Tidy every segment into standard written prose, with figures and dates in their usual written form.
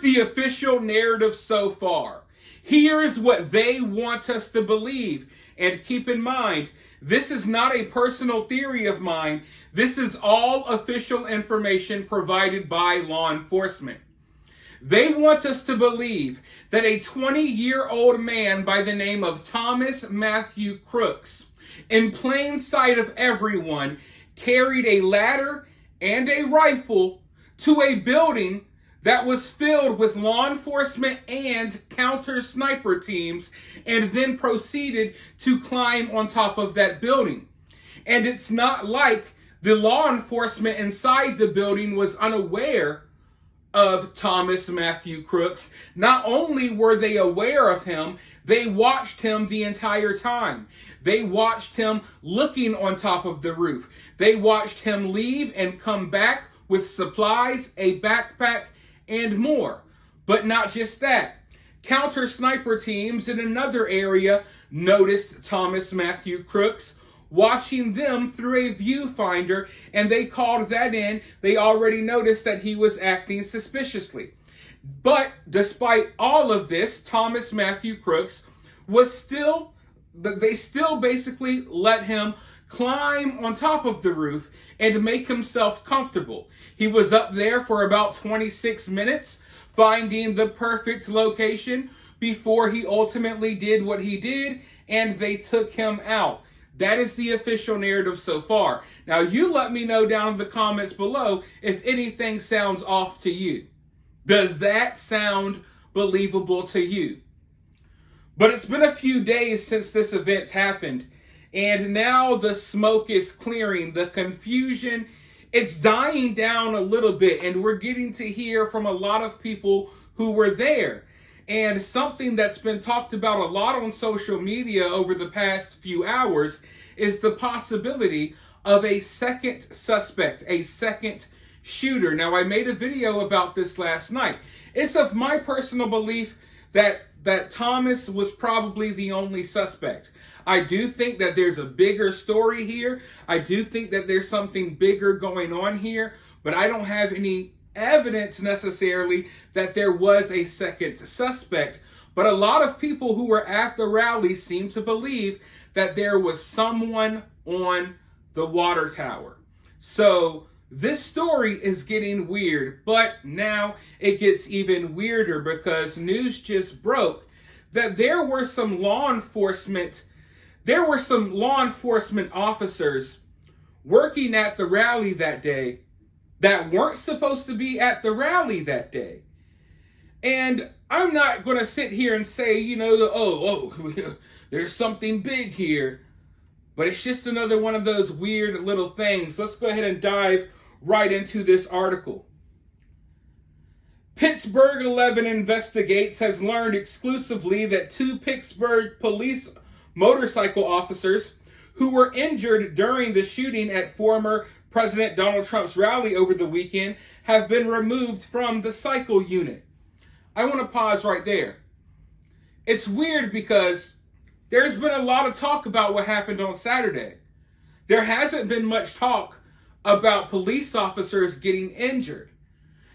the official narrative so far. Here's what they want us to believe. And keep in mind, this is not a personal theory of mine. This is all official information provided by law enforcement. They want us to believe that a 20-year-old man by the name of Thomas Matthew Crooks, in plain sight of everyone, carried a ladder and a rifle to a building that was filled with law enforcement and counter sniper teams, and then proceeded to climb on top of that building. And it's not like the law enforcement inside the building was unaware of Thomas Matthew Crooks. Not only were they aware of him, they watched him the entire time. They watched him looking on top of the roof. They watched him leave and come back with supplies, a backpack, and more. But not just that. Counter sniper teams in another area noticed Thomas Matthew Crooks watching them through a viewfinder, and they called that in. They already noticed that he was acting suspiciously. But despite all of this, Thomas Matthew Crooks they still basically let him climb on top of the roof and make himself comfortable. He was up there for about 26 minutes, finding the perfect location before he ultimately did what he did, and they took him out. That is the official narrative so far. Now, you let me know down in the comments below if anything sounds off to you. Does that sound believable to you? But it's been a few days since this event happened, and now the smoke is clearing. The confusion, it's dying down a little bit, and we're getting to hear from a lot of people who were there. And something that's been talked about a lot on social media over the past few hours is the possibility of a second suspect, a second shooter. Now, I made a video about this last night. It's of my personal belief that Thomas was probably the only suspect. I do think that there's a bigger story here. I do think that there's something bigger going on here, but I don't have any evidence necessarily that there was a second suspect. But a lot of people who were at the rally seem to believe that there was someone on the water tower. So this story is getting weird, but now it gets even weirder because news just broke that there were some law enforcement officers working at the rally that day that weren't supposed to be at the rally that day. And I'm not going to sit here and say, there's something big here. But it's just another one of those weird little things. Let's go ahead and dive right into this article. Pittsburgh 11 Investigates has learned exclusively that 2 Pittsburgh police motorcycle officers who were injured during the shooting at former President Donald Trump's rally over the weekend have been removed from the cycle unit. I want to pause right there. It's weird because there's been a lot of talk about what happened on Saturday. There hasn't been much talk about police officers getting injured.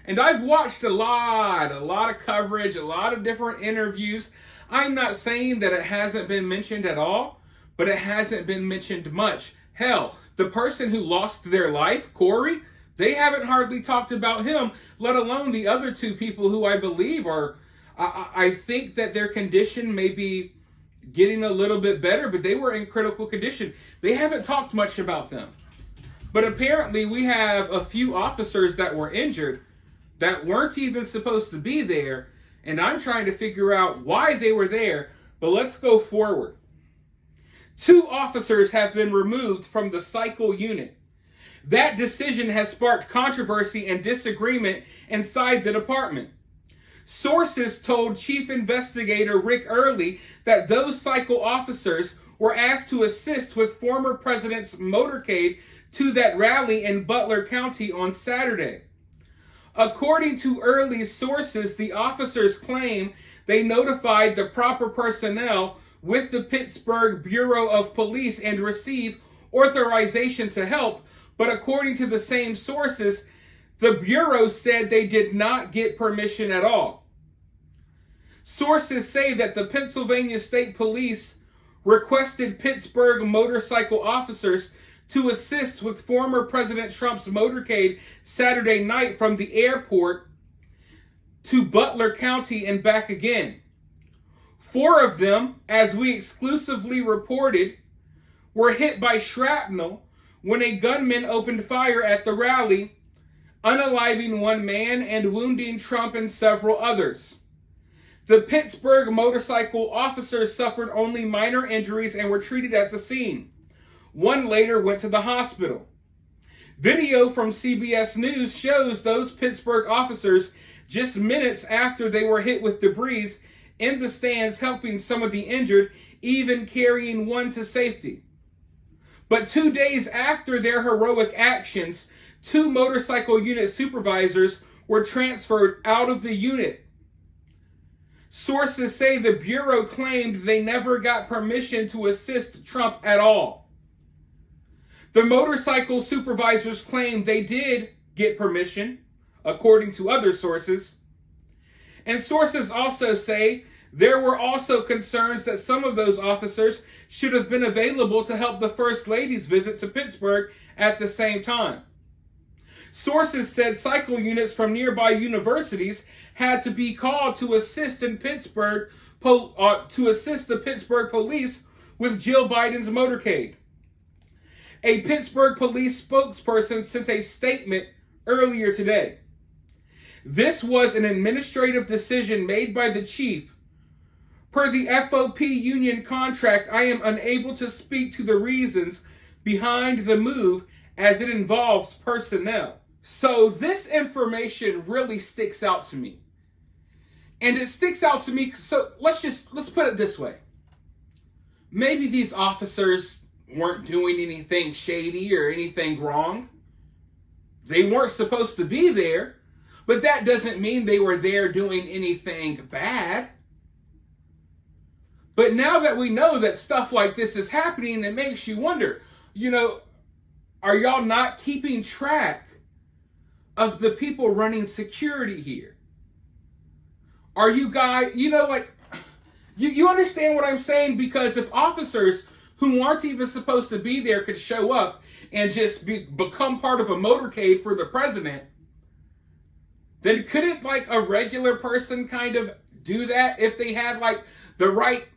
And I've watched a lot of coverage, a lot of different interviews. I'm not saying that it hasn't been mentioned at all, but it hasn't been mentioned much. Hell, the person who lost their life, Corey, they haven't hardly talked about him, let alone the other 2 people who I believe are, I think that their condition may be getting a little bit better, but they were in critical condition. They haven't talked much about them. But apparently we have a few officers that were injured that weren't even supposed to be there, and I'm trying to figure out why they were there, but let's go forward. 2 officers have been removed from the cycle unit. That decision has sparked controversy and disagreement inside the department. Sources told Chief Investigator Rick Early that those cycle officers were asked to assist with former president's motorcade to that rally in Butler County on Saturday. According to Early's sources, the officers claim they notified the proper personnel with the Pittsburgh Bureau of Police and received authorization to help, but according to the same sources, The Bureau said they did not get permission at all. Sources say that the Pennsylvania State Police requested Pittsburgh motorcycle officers to assist with former President Trump's motorcade Saturday night from the airport to Butler County and back again. 4 of them, as we exclusively reported, were hit by shrapnel when a gunman opened fire at the rally, unaliving 1 man and wounding Trump and several others. The Pittsburgh motorcycle officers suffered only minor injuries and were treated at the scene. 1 later went to the hospital. Video from CBS News shows those Pittsburgh officers just minutes after they were hit with debris in the stands helping some of the injured, even carrying 1 to safety. But 2 days after their heroic actions, 2 motorcycle unit supervisors were transferred out of the unit. Sources say the Bureau claimed they never got permission to assist Trump at all. The motorcycle supervisors claimed they did get permission, according to other sources. And sources also say there were also concerns that some of those officers should have been available to help the First Lady's visit to Pittsburgh at the same time. Sources said cycle units from nearby universities had to be called to assist in Pittsburgh to assist the Pittsburgh police with Jill Biden's motorcade. A Pittsburgh police spokesperson sent a statement earlier today. This was an administrative decision made by the chief. Per the FOP union contract, I am unable to speak to the reasons behind the move as it involves personnel. So this information really sticks out to me. And it sticks out to me, so let's put it this way. Maybe these officers weren't doing anything shady or anything wrong. They weren't supposed to be there, but that doesn't mean they were there doing anything bad. But now that we know that stuff like this is happening, it makes you wonder, are y'all not keeping track of the people running security here? Are you guys, you understand what I'm saying? Because if officers who aren't even supposed to be there could show up and just become part of a motorcade for the president, then couldn't a regular person kind of do that if they had the right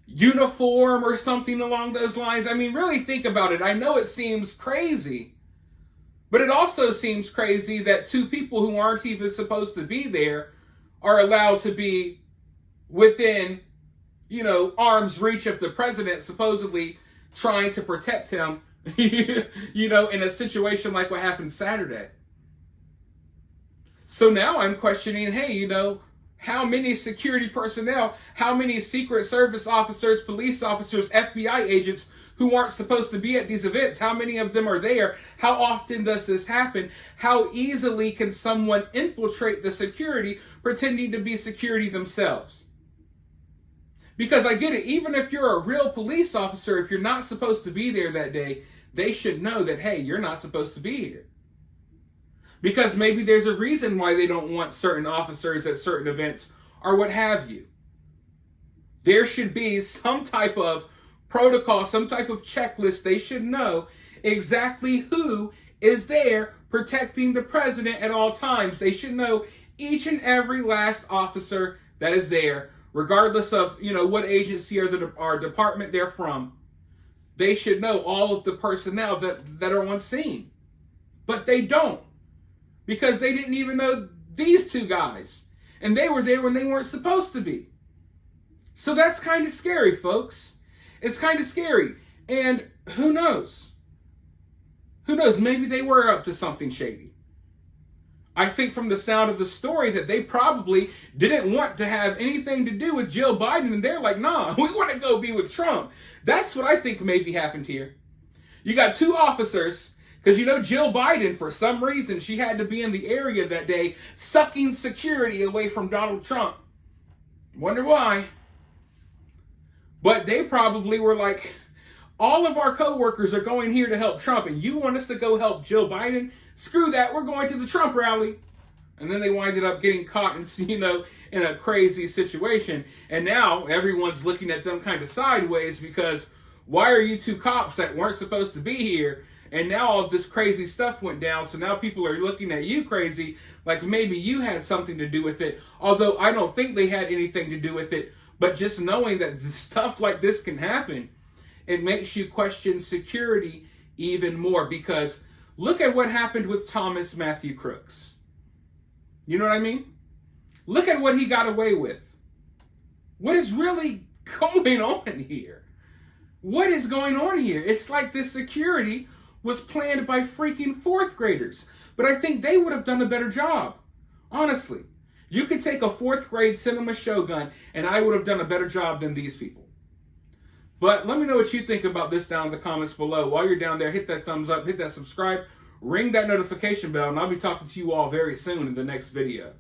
uniform or something along those lines? I mean, really think about it. I know it seems crazy, but it also seems crazy that 2 people who aren't even supposed to be there are allowed to be within, arm's reach of the president, supposedly trying to protect him, in a situation like what happened Saturday. So now I'm questioning, hey, how many security personnel, how many Secret Service officers, police officers, FBI agents who aren't supposed to be at these events, how many of them are there? How often does this happen? How easily can someone infiltrate the security pretending to be security themselves? Because I get it, even if you're a real police officer, if you're not supposed to be there that day, they should know that, hey, you're not supposed to be here. Because maybe there's a reason why they don't want certain officers at certain events or what have you. There should be some type of protocol, some type of checklist. They should know exactly who is there protecting the president at all times. They should know each and every last officer that is there, regardless of, what agency or department they're from. They should know all of the personnel that are on scene. But they don't. Because they didn't even know these 2 guys. And they were there when they weren't supposed to be. So that's kind of scary, folks. It's kind of scary. And who knows? Who knows? Maybe they were up to something shady. I think from the sound of the story that they probably didn't want to have anything to do with Jill Biden. And they're like, nah, we want to go be with Trump. That's what I think maybe happened here. You got 2 officers. Because Jill Biden, for some reason, she had to be in the area that day, sucking security away from Donald Trump. Wonder why. But they probably were like, all of our coworkers are going here to help Trump, and you want us to go help Jill Biden? Screw that, we're going to the Trump rally. And then they winded up getting caught in a crazy situation. And now everyone's looking at them kind of sideways because why are you two cops that weren't supposed to be here? And now all of this crazy stuff went down. So now people are looking at you crazy, like maybe you had something to do with it. Although I don't think they had anything to do with it. But just knowing that stuff like this can happen, it makes you question security even more. Because look at what happened with Thomas Matthew Crooks. You know what I mean? Look at what he got away with. What is really going on here? What is going on here? It's like this security was planned by freaking fourth graders. But I think they would have done a better job. Honestly. You could take a fourth grade cinema Shogun and I would have done a better job than these people. But let me know what you think about this down in the comments below. While you're down there, hit that thumbs up, hit that subscribe, ring that notification bell, and I'll be talking to you all very soon in the next video.